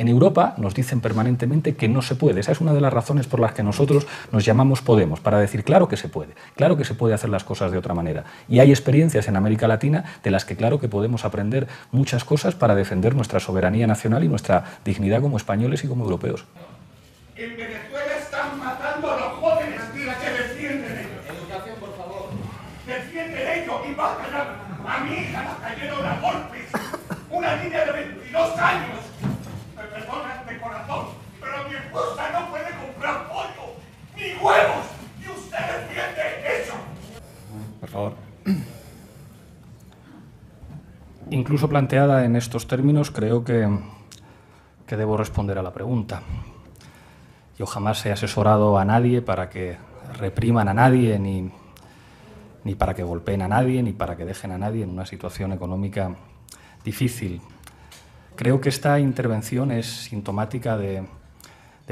En Europa nos dicen permanentemente que no se puede. Esa es una de las razones por las que nosotros nos llamamos Podemos, para decir claro que se puede hacer las cosas de otra manera. Y hay experiencias en América Latina de las que claro que podemos aprender muchas cosas para defender nuestra soberanía nacional y nuestra dignidad como españoles y como europeos. En Venezuela están matando a los jóvenes que defienden ellos. Educación, por favor. Defienden ellos y matan a mi hija, la cayeron a golpes. Una niña de 22 años. Me perdonan de corazón, pero mi esposa no puede comprar pollo ni huevos. Y usted defiende eso. Por favor. Incluso planteada en estos términos, creo que debo responder a la pregunta. Yo jamás he asesorado a nadie para que repriman a nadie, ni para que golpeen a nadie, ni para que dejen a nadie en una situación económica difícil. Creo que esta intervención es sintomática del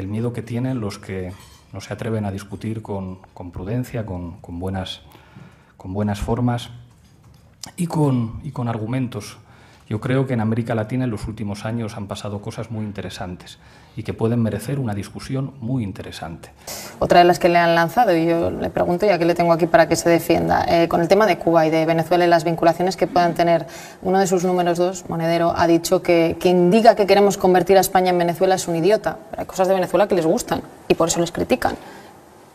miedo que tienen los que no se atreven a discutir con prudencia, con buenas formas y con argumentos. Yo creo que en América Latina en los últimos años han pasado cosas muy interesantes y que pueden merecer una discusión muy interesante. Otra de las que le han lanzado, y yo le pregunto, ya que le tengo aquí para que se defienda, con el tema de Cuba y de Venezuela y las vinculaciones que puedan tener, uno de sus números 2, Monedero, ha dicho que quien diga que queremos convertir a España en Venezuela es un idiota. Pero hay cosas de Venezuela que les gustan y por eso les critican.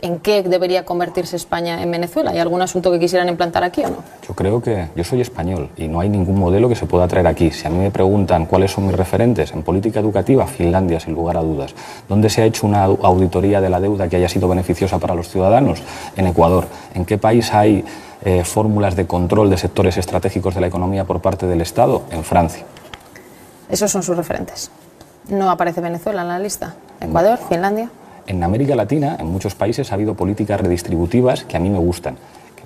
¿En qué debería convertirse España en Venezuela? ¿Hay algún asunto que quisieran implantar aquí o no? Yo creo que yo soy español y no hay ningún modelo que se pueda traer aquí. Si a mí me preguntan cuáles son mis referentes en política educativa, Finlandia, sin lugar a dudas. ¿Dónde se ha hecho una auditoría de la deuda que haya sido beneficiosa para los ciudadanos? En Ecuador. ¿En qué país hay fórmulas de control de sectores estratégicos de la economía por parte del Estado? En Francia. Esos son sus referentes. ¿No aparece Venezuela en la lista? ¿Ecuador? ¿Finlandia? En América Latina, en muchos países, ha habido políticas redistributivas que a mí me gustan,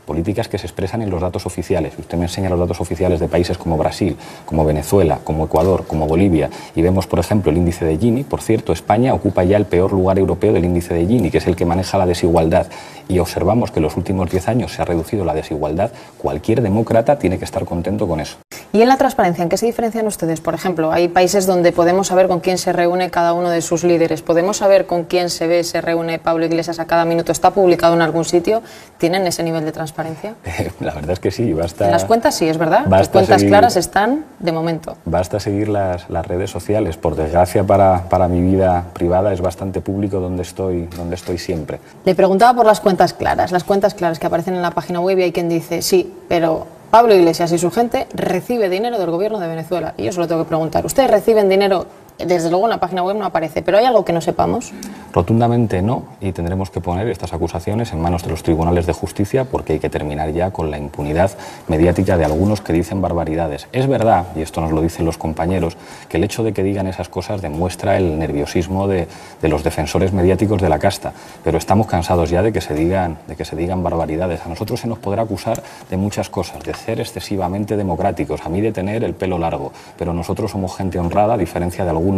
políticas que se expresan en los datos oficiales. Usted me enseña los datos oficiales de países como Brasil, como Venezuela, como Ecuador, como Bolivia, y vemos, por ejemplo, el índice de Gini. Por cierto, España ocupa ya el peor lugar europeo del índice de Gini, que es el que maneja la desigualdad, y observamos que en los últimos 10 años se ha reducido la desigualdad. Cualquier demócrata tiene que estar contento con eso. ¿Y en la transparencia, en qué se diferencian ustedes? Por ejemplo, hay países donde podemos saber con quién se reúne cada uno de sus líderes, podemos saber con quién se reúne Pablo Iglesias a cada minuto, está publicado en algún sitio. ¿Tienen ese nivel de transparencia? La verdad es que sí, basta... En las cuentas sí, es verdad, las cuentas claras están de momento. Basta seguir las redes sociales, por desgracia para mi vida privada es bastante público donde estoy siempre. Le preguntaba por las cuentas claras que aparecen en la página web y hay quien dice, sí, pero Pablo Iglesias y su gente recibe dinero del gobierno de Venezuela. Y yo solo tengo que preguntar, ¿ustedes reciben dinero? Desde luego en la página web no aparece, pero ¿hay algo que no sepamos? Rotundamente no, y tendremos que poner estas acusaciones en manos de los tribunales de justicia porque hay que terminar ya con la impunidad mediática de algunos que dicen barbaridades. Es verdad, y esto nos lo dicen los compañeros, que el hecho de que digan esas cosas demuestra el nerviosismo de los defensores mediáticos de la casta, pero estamos cansados ya de que se digan barbaridades. A nosotros se nos podrá acusar de muchas cosas, de ser excesivamente democráticos, a mí de tener el pelo largo, pero nosotros somos gente honrada, a diferencia de algunos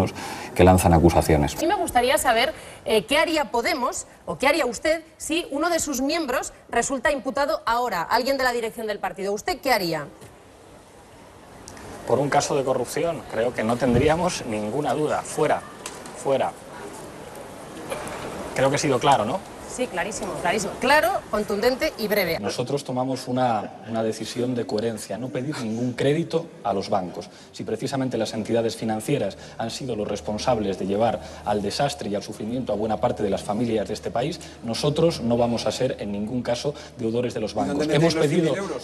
que lanzan acusaciones. A mí me gustaría saber qué haría Podemos o qué haría usted si uno de sus miembros resulta imputado ahora, alguien de la dirección del partido. ¿Usted qué haría? Por un caso de corrupción, creo que no tendríamos ninguna duda. Fuera. Creo que he sido claro, ¿no? Sí, clarísimo. Claro, contundente y breve. Nosotros tomamos una decisión de coherencia, no pedir ningún crédito a los bancos. Si precisamente las entidades financieras han sido los responsables de llevar al desastre y al sufrimiento a buena parte de las familias de este país, nosotros no vamos a ser en ningún caso deudores de los bancos.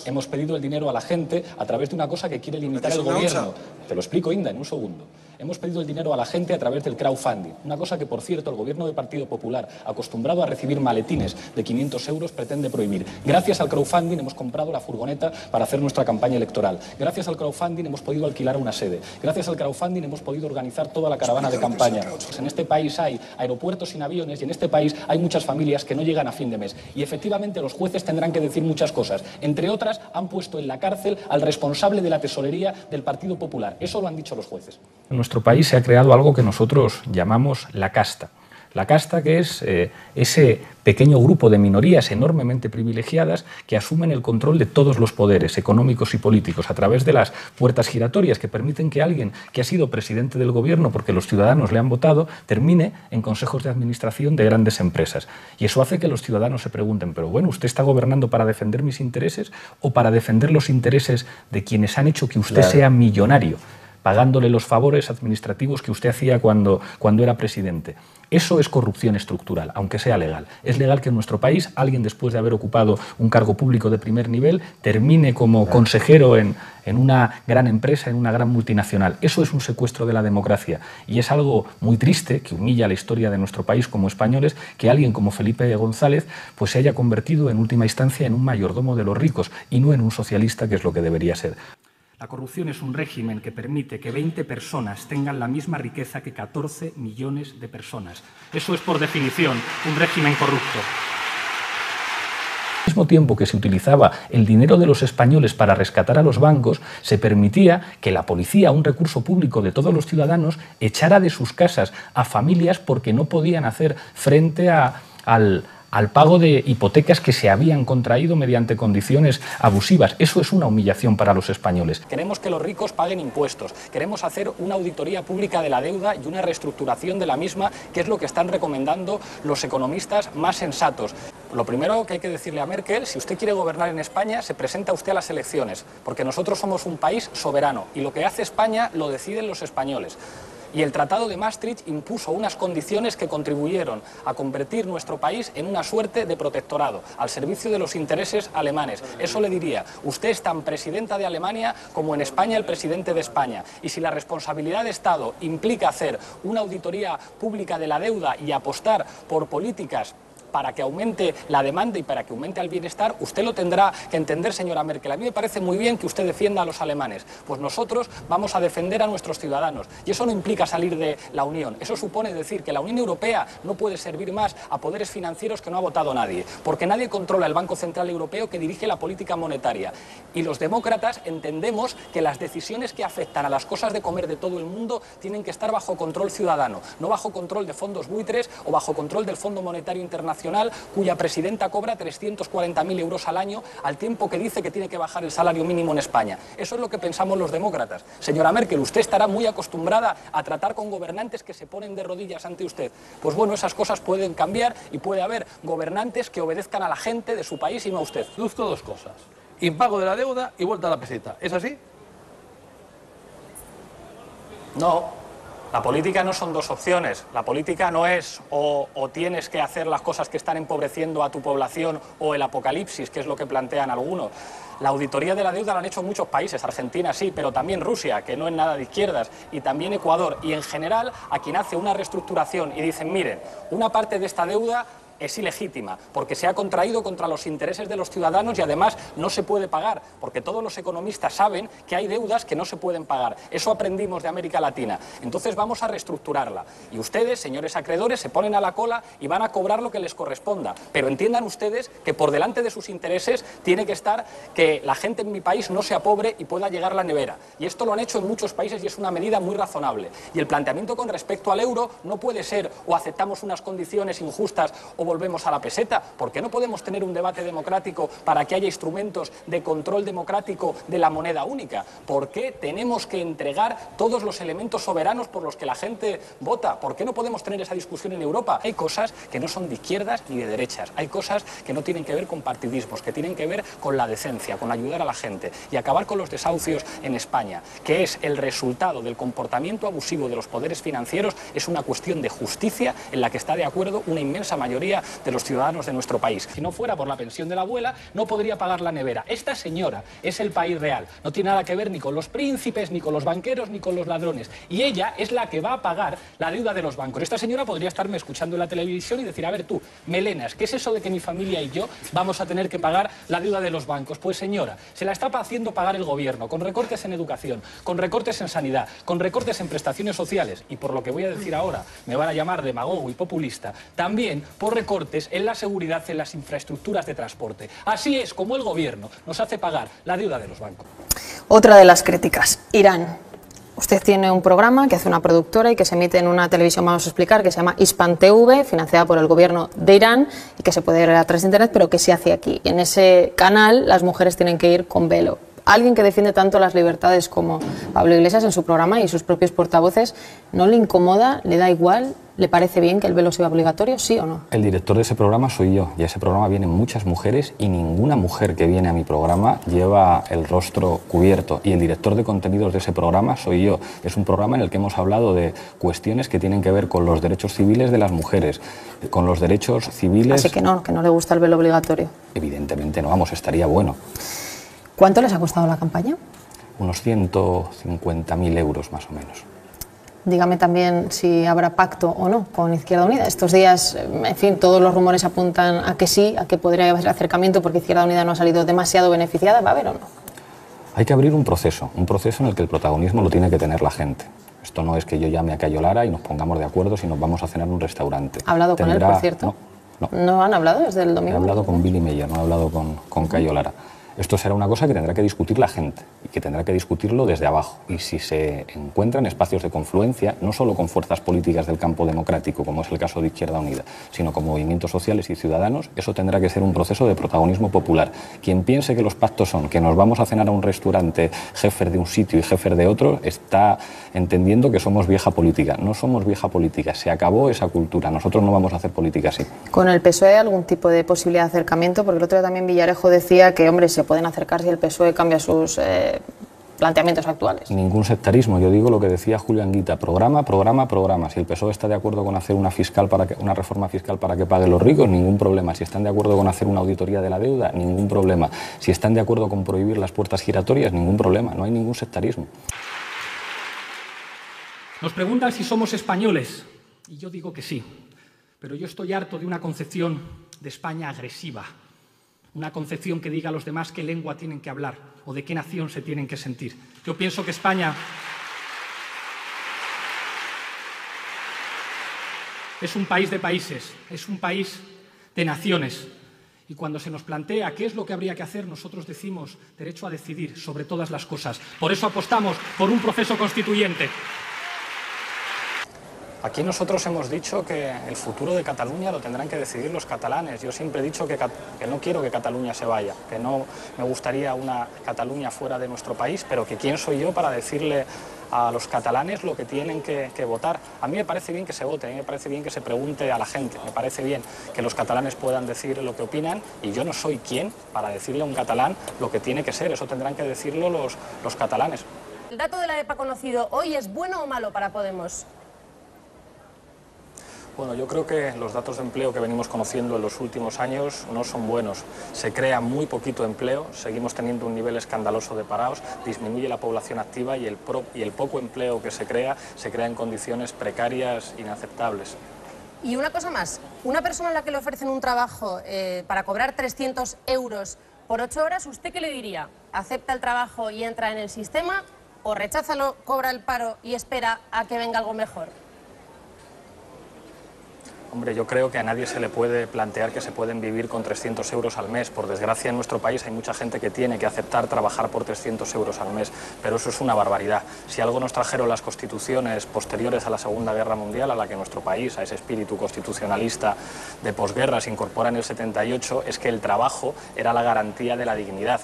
Hemos pedido el dinero a la gente a través de una cosa que quiere limitar el gobierno. Te lo explico, Inda, en un segundo. Hemos pedido el dinero a la gente a través del crowdfunding, una cosa que, por cierto, el gobierno del Partido Popular, acostumbrado a recibir maletines de 500 euros, pretende prohibir. Gracias al crowdfunding hemos comprado la furgoneta para hacer nuestra campaña electoral. Gracias al crowdfunding hemos podido alquilar una sede. Gracias al crowdfunding hemos podido organizar toda la caravana de campaña. En este país hay aeropuertos sin aviones y en este país hay muchas familias que no llegan a fin de mes. Y efectivamente los jueces tendrán que decir muchas cosas. Entre otras, han puesto en la cárcel al responsable de la tesorería del Partido Popular. Eso lo han dicho los jueces. En nuestro país se ha creado algo que nosotros llamamos la casta. La casta, que es ese pequeño grupo de minorías enormemente privilegiadas que asumen el control de todos los poderes económicos y políticos a través de las puertas giratorias que permiten que alguien que ha sido presidente del gobierno porque los ciudadanos le han votado termine en consejos de administración de grandes empresas. Y eso hace que los ciudadanos se pregunten, pero bueno, ¿usted está gobernando para defender mis intereses o para defender los intereses de quienes han hecho que usted sea millonario, pagándole los favores administrativos que usted hacía cuando era presidente? Eso es corrupción estructural, aunque sea legal. Es legal que en nuestro país alguien, después de haber ocupado un cargo público de primer nivel, termine como consejero en una gran empresa, en una gran multinacional. Eso es un secuestro de la democracia y es algo muy triste, que humilla la historia de nuestro país como españoles, que alguien como Felipe González pues se haya convertido en última instancia en un mayordomo de los ricos y no en un socialista, que es lo que debería ser. La corrupción es un régimen que permite que 20 personas tengan la misma riqueza que 14 millones de personas. Eso es, por definición, un régimen corrupto. Al mismo tiempo que se utilizaba el dinero de los españoles para rescatar a los bancos, se permitía que la policía, un recurso público de todos los ciudadanos, echara de sus casas a familias porque no podían hacer frente al pago de hipotecas que se habían contraído mediante condiciones abusivas. Eso es una humillación para los españoles. Queremos que los ricos paguen impuestos, queremos hacer una auditoría pública de la deuda y una reestructuración de la misma, que es lo que están recomendando los economistas más sensatos. Lo primero que hay que decirle a Merkel: si usted quiere gobernar en España, se presenta usted a las elecciones, porque nosotros somos un país soberano y lo que hace España lo deciden los españoles. Y el Tratado de Maastricht impuso unas condiciones que contribuyeron a convertir nuestro país en una suerte de protectorado, al servicio de los intereses alemanes. Eso le diría: usted es tan presidenta de Alemania como en España el presidente de España. Y si la responsabilidad de Estado implica hacer una auditoría pública de la deuda y apostar por políticas para que aumente la demanda y para que aumente el bienestar, usted lo tendrá que entender, señora Merkel. A mí me parece muy bien que usted defienda a los alemanes, pues nosotros vamos a defender a nuestros ciudadanos. Y eso no implica salir de la Unión. Eso supone decir que la Unión Europea no puede servir más a poderes financieros que no ha votado nadie, porque nadie controla el Banco Central Europeo, que dirige la política monetaria. Y los demócratas entendemos que las decisiones que afectan a las cosas de comer de todo el mundo tienen que estar bajo control ciudadano, no bajo control de fondos buitres o bajo control del Fondo Monetario Internacional, cuya presidenta cobra 340.000 euros al año, al tiempo que dice que tiene que bajar el salario mínimo en España. Eso es lo que pensamos los demócratas. Señora Merkel, usted estará muy acostumbrada a tratar con gobernantes que se ponen de rodillas ante usted. Pues bueno, esas cosas pueden cambiar y puede haber gobernantes que obedezcan a la gente de su país y no a usted. Deduzco dos cosas: impago de la deuda y vuelta a la peseta. ¿Es así? No. La política no son dos opciones. La política no es o tienes que hacer las cosas que están empobreciendo a tu población o el apocalipsis, que es lo que plantean algunos. La auditoría de la deuda la han hecho muchos países, Argentina sí, pero también Rusia, que no es nada de izquierdas, y también Ecuador. Y en general, a quien hace una reestructuración y dicen: miren, una parte de esta deuda es ilegítima, porque se ha contraído contra los intereses de los ciudadanos y además no se puede pagar, porque todos los economistas saben que hay deudas que no se pueden pagar. Eso aprendimos de América Latina. Entonces vamos a reestructurarla. Y ustedes, señores acreedores, se ponen a la cola y van a cobrar lo que les corresponda. Pero entiendan ustedes que por delante de sus intereses tiene que estar que la gente en mi país no sea pobre y pueda llegar la nevera. Y esto lo han hecho en muchos países y es una medida muy razonable. Y el planteamiento con respecto al euro no puede ser: o aceptamos unas condiciones injustas o volvemos a la peseta. ¿Por qué no podemos tener un debate democrático para que haya instrumentos de control democrático de la moneda única? ¿Por qué tenemos que entregar todos los elementos soberanos por los que la gente vota? ¿Por qué no podemos tener esa discusión en Europa? Hay cosas que no son de izquierdas ni de derechas. Hay cosas que no tienen que ver con partidismos, que tienen que ver con la decencia, con ayudar a la gente y acabar con los desahucios en España, que es el resultado del comportamiento abusivo de los poderes financieros. Es una cuestión de justicia en la que está de acuerdo una inmensa mayoría de los ciudadanos de nuestro país. Si no fuera por la pensión de la abuela, no podría pagar la nevera. Esta señora es el país real. No tiene nada que ver ni con los príncipes, ni con los banqueros, ni con los ladrones. Y ella es la que va a pagar la deuda de los bancos. Esta señora podría estarme escuchando en la televisión y decir: a ver tú, melenas, ¿qué es eso de que mi familia y yo vamos a tener que pagar la deuda de los bancos? Pues señora, se la está haciendo pagar el gobierno, con recortes en educación, con recortes en sanidad, con recortes en prestaciones sociales, y por lo que voy a decir ahora, me van a llamar demagogo y populista, también por recortes en la seguridad, en las infraestructuras de transporte. Así es como el gobierno nos hace pagar la deuda de los bancos. Otra de las críticas, Irán. Usted tiene un programa que hace una productora y que se emite en una televisión, vamos a explicar, que se llama Hispan TV, financiada por el gobierno de Irán y que se puede ver a través de internet, pero que se hace aquí. En ese canal las mujeres tienen que ir con velo. Alguien que defiende tanto las libertades como Pablo Iglesias en su programa y sus propios portavoces, ¿no le incomoda, le da igual, le parece bien que el velo sea obligatorio, sí o no? El director de ese programa soy yo, y a ese programa vienen muchas mujeres y ninguna mujer que viene a mi programa lleva el rostro cubierto, y el director de contenidos de ese programa soy yo. Es un programa en el que hemos hablado de cuestiones que tienen que ver con los derechos civiles de las mujeres, con los derechos civiles... Así que no le gusta el velo obligatorio. Evidentemente no, vamos, estaría bueno. ¿Cuánto les ha costado la campaña? Unos 150.000 euros más o menos. Dígame también si habrá pacto o no con Izquierda Unida. Estos días, en fin, todos los rumores apuntan a que sí, a que podría haber acercamiento porque Izquierda Unida no ha salido demasiado beneficiada. ¿Va a haber o no? Hay que abrir un proceso en el que el protagonismo lo tiene que tener la gente. Esto no es que yo llame a Cayo Lara y nos pongamos de acuerdo si nos vamos a cenar en un restaurante. ¿Ha hablado con él, por cierto? No. ¿No han hablado desde el domingo? He hablado con Billy Meyer, no he hablado con Cayo Lara. Esto será una cosa que tendrá que discutir la gente y que tendrá que discutirlo desde abajo. Y si se encuentran espacios de confluencia, no solo con fuerzas políticas del campo democrático, como es el caso de Izquierda Unida, sino con movimientos sociales y ciudadanos, eso tendrá que ser un proceso de protagonismo popular. Quien piense que los pactos son que nos vamos a cenar a un restaurante, jefe de un sitio y jefe de otro, está entendiendo que somos vieja política. No somos vieja política, se acabó esa cultura. Nosotros no vamos a hacer política así. ¿Con el PSOE hay algún tipo de posibilidad de acercamiento? Porque el otro día también Villarejo decía que, hombre, se pueden acercar si el PSOE cambia sus planteamientos actuales. Ningún sectarismo, yo digo lo que decía Julio Anguita, programa. Si el PSOE está de acuerdo con hacer una reforma fiscal para que paguen los ricos, ningún problema. Si están de acuerdo con hacer una auditoría de la deuda, ningún problema. Si están de acuerdo con prohibir las puertas giratorias, ningún problema. No hay ningún sectarismo. Nos preguntan si somos españoles, y yo digo que sí, pero yo estoy harto de una concepción de España agresiva. Una concepción que diga a los demás qué lengua tienen que hablar o de qué nación se tienen que sentir. Yo pienso que España es un país de países, es un país de naciones. Y cuando se nos plantea qué es lo que habría que hacer, nosotros decimos derecho a decidir sobre todas las cosas. Por eso apostamos por un proceso constituyente. Aquí nosotros hemos dicho que el futuro de Cataluña lo tendrán que decidir los catalanes. Yo siempre he dicho que no quiero que Cataluña se vaya, que no me gustaría una Cataluña fuera de nuestro país, pero que quién soy yo para decirle a los catalanes lo que tienen que votar. A mí me parece bien que se vote, a mí me parece bien que se pregunte a la gente, me parece bien que los catalanes puedan decir lo que opinan y yo no soy quien para decirle a un catalán lo que tiene que ser, eso tendrán que decirlo los catalanes. ¿El dato de la EPA conocido hoy es bueno o malo para Podemos? Bueno, yo creo que los datos de empleo que venimos conociendo en los últimos años no son buenos. Se crea muy poquito empleo, seguimos teniendo un nivel escandaloso de parados, disminuye la población activa y el poco empleo que se crea en condiciones precarias inaceptables. Y una cosa más, una persona a la que le ofrecen un trabajo para cobrar 300 euros por 8 horas, ¿usted qué le diría? ¿Acepta el trabajo y entra en el sistema o recházalo, cobra el paro y espera a que venga algo mejor? Hombre, yo creo que a nadie se le puede plantear que se pueden vivir con 300 euros al mes. Por desgracia, en nuestro país hay mucha gente que tiene que aceptar trabajar por 300 euros al mes, pero eso es una barbaridad. Si algo nos trajeron las constituciones posteriores a la Segunda Guerra Mundial, a la que nuestro país, a ese espíritu constitucionalista de posguerra, se incorpora en el 78, es que el trabajo era la garantía de la dignidad.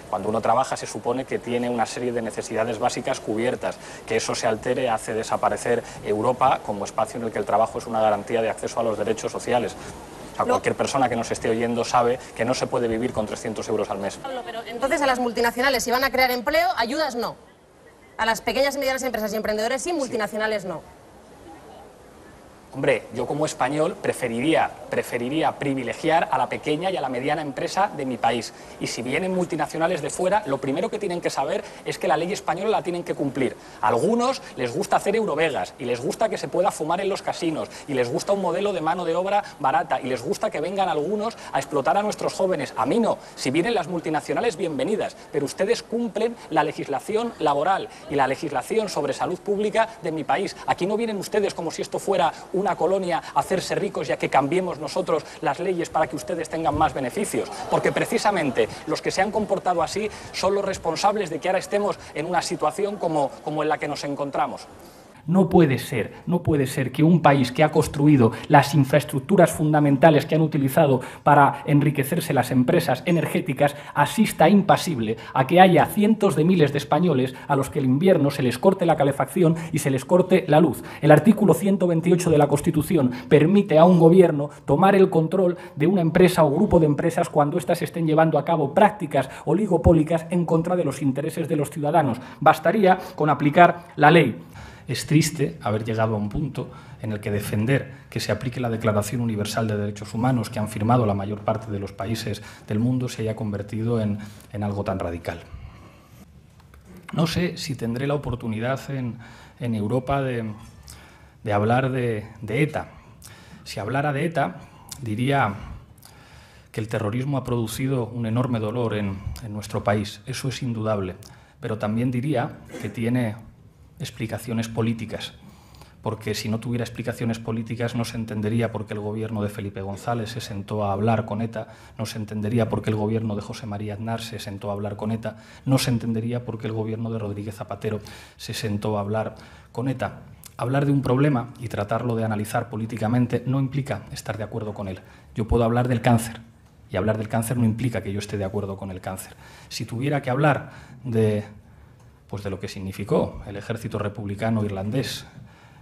Cuando uno trabaja se supone que tiene una serie de necesidades básicas cubiertas. Que eso se altere hace desaparecer Europa como espacio en el que el trabajo es una garantía de acceso a los derechos sociales. Cualquier persona que nos esté oyendo sabe que no se puede vivir con 300 euros al mes. Pablo, pero entonces a las multinacionales, si van a crear empleo, ayudas no. A las pequeñas y medianas empresas y emprendedores sí, multinacionales no. Hombre, yo como español preferiría privilegiar a la pequeña y a la mediana empresa de mi país. Y si vienen multinacionales de fuera, lo primero que tienen que saber es que la ley española la tienen que cumplir. A algunos les gusta hacer Eurovegas y les gusta que se pueda fumar en los casinos y les gusta un modelo de mano de obra barata y les gusta que vengan algunos a explotar a nuestros jóvenes. A mí no. Si vienen las multinacionales, bienvenidas. Pero ustedes cumplen la legislación laboral y la legislación sobre salud pública de mi país. Aquí no vienen ustedes como si esto fuera una colonia a hacerse ricos y a que cambiemos nosotros las leyes para que ustedes tengan más beneficios, porque precisamente los que se han comportado así son los responsables de que ahora estemos en una situación como en la que nos encontramos. No puede ser que un país que ha construido las infraestructuras fundamentales que han utilizado para enriquecerse las empresas energéticas asista impasible a que haya cientos de miles de españoles a los que el invierno se les corte la calefacción y se les corte la luz. El artículo 128 de la Constitución permite a un gobierno tomar el control de una empresa o grupo de empresas cuando éstas estén llevando a cabo prácticas oligopólicas en contra de los intereses de los ciudadanos. Bastaría con aplicar la ley. Es triste haber llegado a un punto en el que defender que se aplique la Declaración Universal de Derechos Humanos que han firmado la mayor parte de los países del mundo se haya convertido en algo tan radical. No sé si tendré la oportunidad en Europa de hablar de ETA. Si hablara de ETA, diría que el terrorismo ha producido un enorme dolor en nuestro país. Eso es indudable. Pero también diría que tiene explicaciones políticas, porque si no tuviera explicaciones políticas no se entendería por qué el gobierno de Felipe González se sentó a hablar con ETA, no se entendería por qué el gobierno de José María Aznar se sentó a hablar con ETA, no se entendería por qué el gobierno de Rodríguez Zapatero se sentó a hablar con ETA. Hablar de un problema y tratarlo de analizar políticamente no implica estar de acuerdo con él. Yo puedo hablar del cáncer, y hablar del cáncer no implica que yo esté de acuerdo con el cáncer. Si tuviera que hablar de lo que significó el ejército republicano irlandés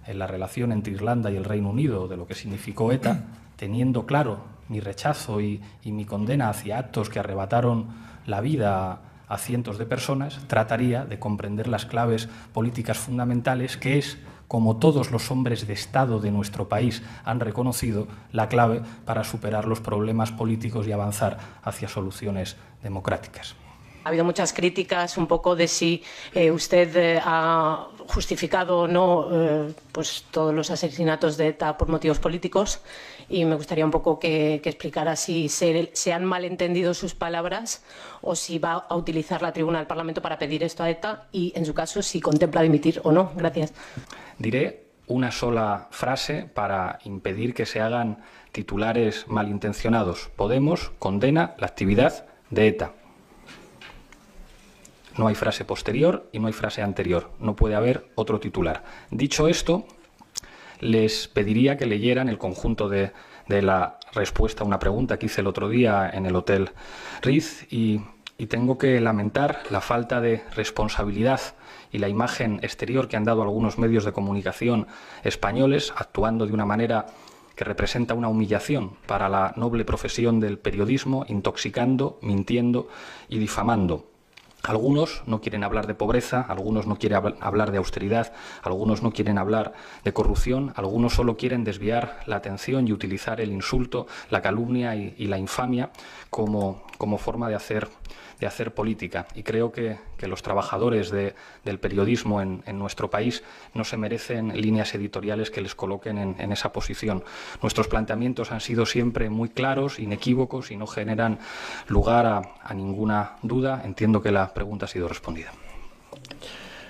en la relación entre Irlanda y el Reino Unido, de lo que significó ETA, teniendo claro mi rechazo y mi condena hacia actos que arrebataron la vida a cientos de personas, trataría de comprender las claves políticas fundamentales, que es, como todos los hombres de Estado de nuestro país han reconocido, la clave para superar los problemas políticos y avanzar hacia soluciones democráticas. Ha habido muchas críticas un poco de si usted ha justificado o no todos los asesinatos de ETA por motivos políticos, y me gustaría un poco que explicara si se han malentendido sus palabras o si va a utilizar la tribuna del Parlamento para pedir esto a ETA y, en su caso, si contempla dimitir o no. Gracias. Diré una sola frase para impedir que se hagan titulares malintencionados. Podemos condena la actividad de ETA. No hay frase posterior y no hay frase anterior. No puede haber otro titular. Dicho esto, les pediría que leyeran el conjunto de la respuesta a una pregunta que hice el otro día en el Hotel Ritz y tengo que lamentar la falta de responsabilidad y la imagen exterior que han dado algunos medios de comunicación españoles, actuando de una manera que representa una humillación para la noble profesión del periodismo, intoxicando, mintiendo y difamando. Algunos no quieren hablar de pobreza, algunos no quieren hablar de austeridad, algunos no quieren hablar de corrupción, algunos solo quieren desviar la atención y utilizar el insulto, la calumnia y la infamia como forma de hacer política. Y creo que los trabajadores del periodismo en nuestro país no se merecen líneas editoriales que les coloquen en esa posición. Nuestros planteamientos han sido siempre muy claros, inequívocos y no generan lugar a ninguna duda. Entiendo que la pregunta ha sido respondida.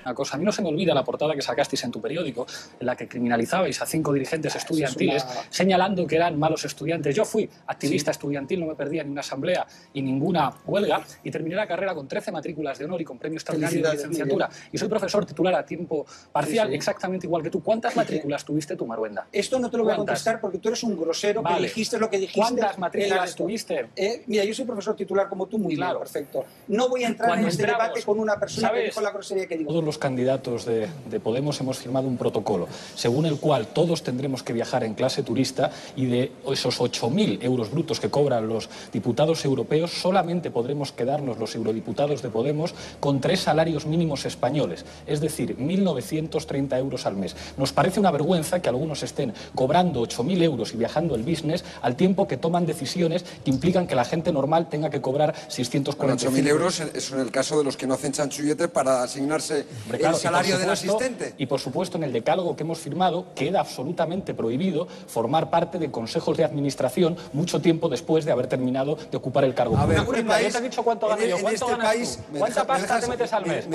Una cosa, a mí no se me olvida la portada que sacasteis en tu periódico, en la que criminalizabais a 5 dirigentes estudiantiles, señalando que eran malos estudiantes. Yo fui activista estudiantil, no me perdía ni una asamblea y ninguna huelga, y terminé la carrera con 13 matrículas de honor y con premio extraordinario de licenciatura. Y soy profesor titular a tiempo parcial, exactamente igual que tú. ¿Cuántas matrículas tuviste tú, Maruenda? Esto no te lo voy a contestar porque tú eres un grosero, que dijiste lo que dijiste. ¿Cuántas matrículas tuviste? Mira, yo soy profesor titular como tú, muy bien, perfecto. No voy a entrar en este debate con una persona que dijo la grosería que digo. Todos los candidatos de Podemos hemos firmado un protocolo según el cual todos tendremos que viajar en clase turista, y de esos 8.000 euros brutos que cobran los diputados europeos solamente podremos quedarnos los eurodiputados de Podemos con 3 salarios mínimos españoles, es decir, 1.930 euros al mes. Nos parece una vergüenza que algunos estén cobrando 8.000 euros y viajando el business al tiempo que toman decisiones que implican que la gente normal tenga que cobrar 640. 8.000 euros, eso en el caso de los que no hacen chanchullete para asignarse Claro, el salario del asistente. Y por supuesto, en el decálogo que hemos firmado queda absolutamente prohibido formar parte de consejos de administración mucho tiempo después de haber terminado de ocupar el cargo público. País, te he dicho cuánto gano yo, cuánto ganas país, tú, cuánta pasta te metes al mes.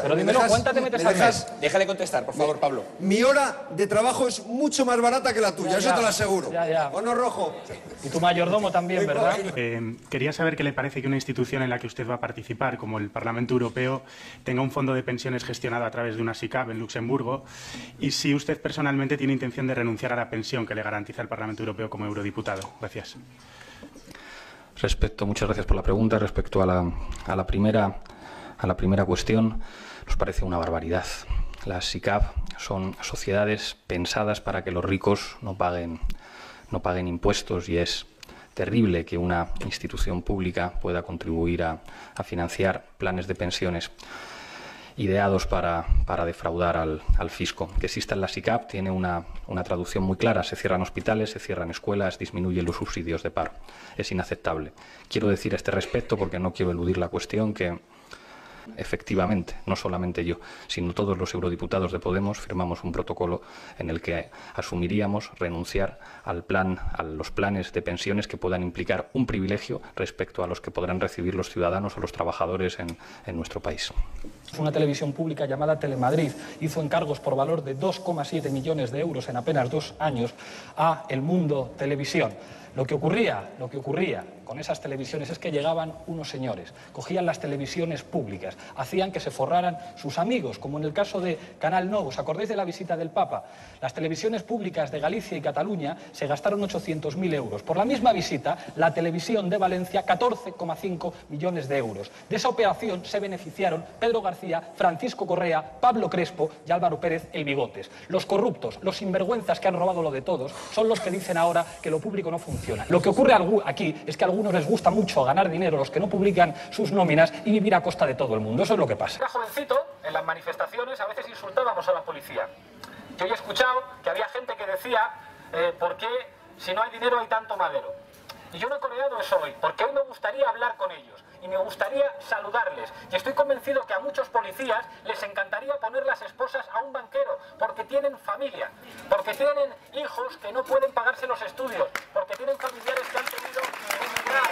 Pero dímelo, ¿cuánta te metes al mes? Déjale contestar, por favor, Pablo. Mi hora de trabajo es mucho más barata que la tuya, eso te lo aseguro. ¿O no, Rojo? Y tu mayordomo también, ¿verdad? Quería saber qué le parece que una institución en la que usted va a participar, como el Parlamento Europeo, tenga un fondo de pensiones gestionado a través de una SICAV en Luxemburgo, y si usted personalmente tiene intención de renunciar a la pensión que le garantiza el Parlamento Europeo como eurodiputado. Gracias. Muchas gracias por la pregunta. Respecto a la primera cuestión, nos parece una barbaridad. Las SICAV son sociedades pensadas para que los ricos no paguen impuestos, y es terrible que una institución pública pueda contribuir a financiar planes de pensiones ideados para defraudar al fisco. Que exista la SICAV tiene una traducción muy clara: se cierran hospitales, se cierran escuelas, disminuyen los subsidios de paro. Es inaceptable. Quiero decir a este respecto, porque no quiero eludir la cuestión, que efectivamente, no solamente yo, sino todos los eurodiputados de Podemos firmamos un protocolo en el que asumiríamos renunciar a los planes de pensiones que puedan implicar un privilegio respecto a los que podrán recibir los ciudadanos o los trabajadores en nuestro país. Una televisión pública llamada Telemadrid hizo encargos por valor de 2,7 millones de euros en apenas 2 años a El Mundo Televisión. Lo que ocurría con esas televisiones es que llegaban unos señores, cogían las televisiones públicas, hacían que se forraran sus amigos, como en el caso de Canal Nou. ¿Os acordáis de la visita del Papa? Las televisiones públicas de Galicia y Cataluña se gastaron 800.000 euros. Por la misma visita, la televisión de Valencia, 14,5 millones de euros. De esa operación se beneficiaron Pedro García, Francisco Correa, Pablo Crespo y Álvaro Pérez el Bigotes. Los corruptos, los sinvergüenzas que han robado lo de todos, son los que dicen ahora que lo público no funciona. Lo que ocurre aquí es que a algunos les gusta mucho ganar dinero, los que no publican sus nóminas, y vivir a costa de todo el mundo. Eso es lo que pasa. Era jovencito, en las manifestaciones a veces insultábamos a la policía. Yo he escuchado que había gente que decía ¿por qué si no hay dinero hay tanto madero? Y yo no he coreado eso hoy, porque hoy me gustaría hablar con ellos y me gustaría saludarles. Y estoy convencido que a muchos policías les encantaría poner las esposas a un banquero, porque tienen familia, porque tienen hijos que no pueden pagarse los estudios, porque tienen familiares que han tenido que emigrar.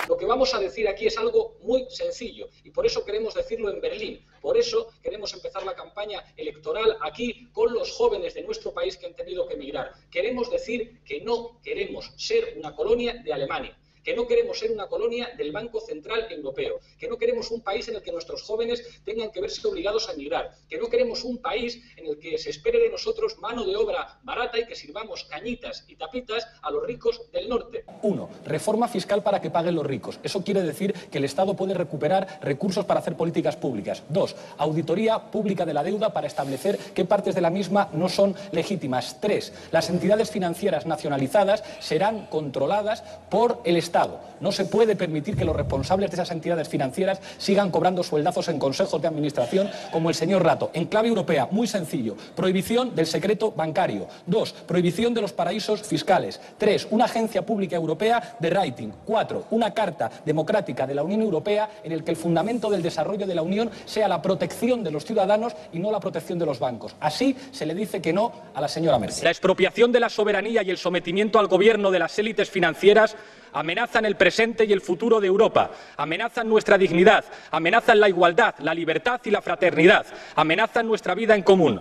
Lo que vamos a decir aquí es algo muy sencillo, y por eso queremos decirlo en Berlín. Por eso queremos empezar la campaña electoral aquí con los jóvenes de nuestro país que han tenido que emigrar. Queremos decir que no queremos ser una colonia de Alemania, que no queremos ser una colonia del Banco Central Europeo, que no queremos un país en el que nuestros jóvenes tengan que verse obligados a emigrar, que no queremos un país en el que se espere de nosotros mano de obra barata y que sirvamos cañitas y tapitas a los ricos del norte. 1. Reforma fiscal para que paguen los ricos. Eso quiere decir que el Estado puede recuperar recursos para hacer políticas públicas. 2. Auditoría pública de la deuda para establecer qué partes de la misma no son legítimas. 3. Las entidades financieras nacionalizadas serán controladas por el Estado. No se puede permitir que los responsables de esas entidades financieras sigan cobrando sueldazos en consejos de administración como el señor Rato. En clave europea, muy sencillo: prohibición del secreto bancario. 2. Prohibición de los paraísos fiscales. 3. Una agencia pública europea de rating. 4. Una carta democrática de la Unión Europea en el que el fundamento del desarrollo de la Unión sea la protección de los ciudadanos y no la protección de los bancos. Así se le dice que no a la señora Merkel. La expropiación de la soberanía y el sometimiento al gobierno de las élites financieras amenazan el presente y el futuro de Europa, amenazan nuestra dignidad, amenazan la igualdad, la libertad y la fraternidad, amenazan nuestra vida en común.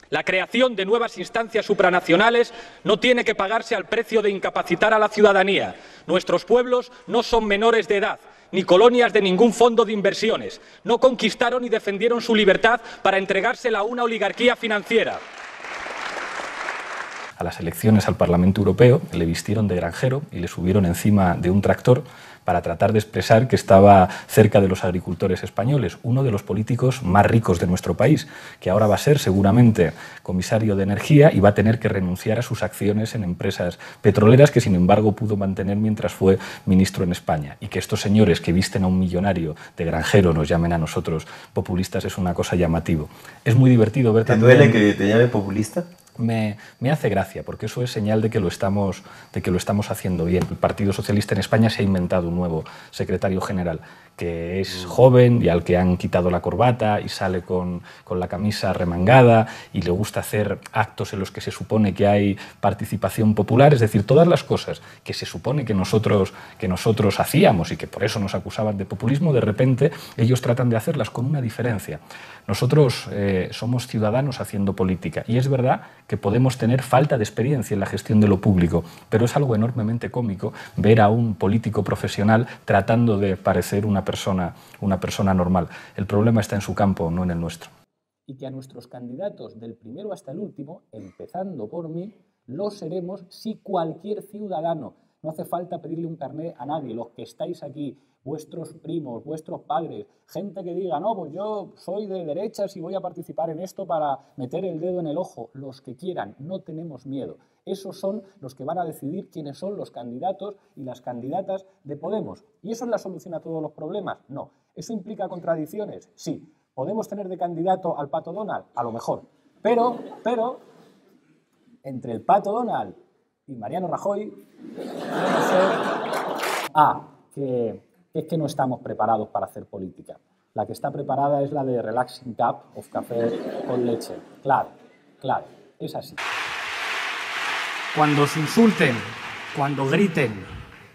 La creación de nuevas instancias supranacionales no tiene que pagarse al precio de incapacitar a la ciudadanía. Nuestros pueblos no son menores de edad, ni colonias de ningún fondo de inversiones. No conquistaron y defendieron su libertad para entregársela a una oligarquía financiera. A las elecciones al Parlamento Europeo le vistieron de granjero y le subieron encima de un tractor para tratar de expresar que estaba cerca de los agricultores españoles, uno de los políticos más ricos de nuestro país, que ahora va a ser seguramente comisario de Energía y va a tener que renunciar a sus acciones en empresas petroleras que sin embargo pudo mantener mientras fue ministro en España. Y que estos señores que visten a un millonario de granjero nos llamen a nosotros populistas es una cosa llamativo. Es muy divertido ver también... ¿Te duele que te llame populista? me hace gracia, porque eso es señal de que lo estamos haciendo bien. El Partido Socialista en España se ha inventado un nuevo secretario general, que es joven y al que han quitado la corbata y sale con la camisa remangada y le gusta hacer actos en los que se supone que hay participación popular, es decir, todas las cosas que se supone que nosotros hacíamos y que por eso nos acusaban de populismo, de repente ellos tratan de hacerlas con una diferencia. Nosotros somos ciudadanos haciendo política y es verdad que podemos tener falta de experiencia en la gestión de lo público, pero es algo enormemente cómico ver a un político profesional tratando de parecer una persona normal. El problema está en su campo, no en el nuestro. Y que a nuestros candidatos, del primero hasta el último, empezando por mí, lo seremos si cualquier ciudadano, no hace falta pedirle un carné a nadie, los que estáis aquí, vuestros primos, vuestros padres, gente que diga, no, pues yo soy de derechas y voy a participar en esto para meter el dedo en el ojo, los que quieran, no tenemos miedo. Esos son los que van a decidir quiénes son los candidatos y las candidatas de Podemos. ¿Y eso es la solución a todos los problemas? No. ¿Eso implica contradicciones? Sí. ¿Podemos tener de candidato al Pato Donald? A lo mejor. Pero, entre el Pato Donald y Mariano Rajoy, puede ser que es que no estamos preparados para hacer política. La que está preparada es la de Relaxing Cup of café con leche. Claro, es así. Cuando os insulten, cuando griten,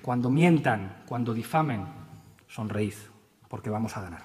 cuando mientan, cuando difamen, sonreíd, porque vamos a ganar.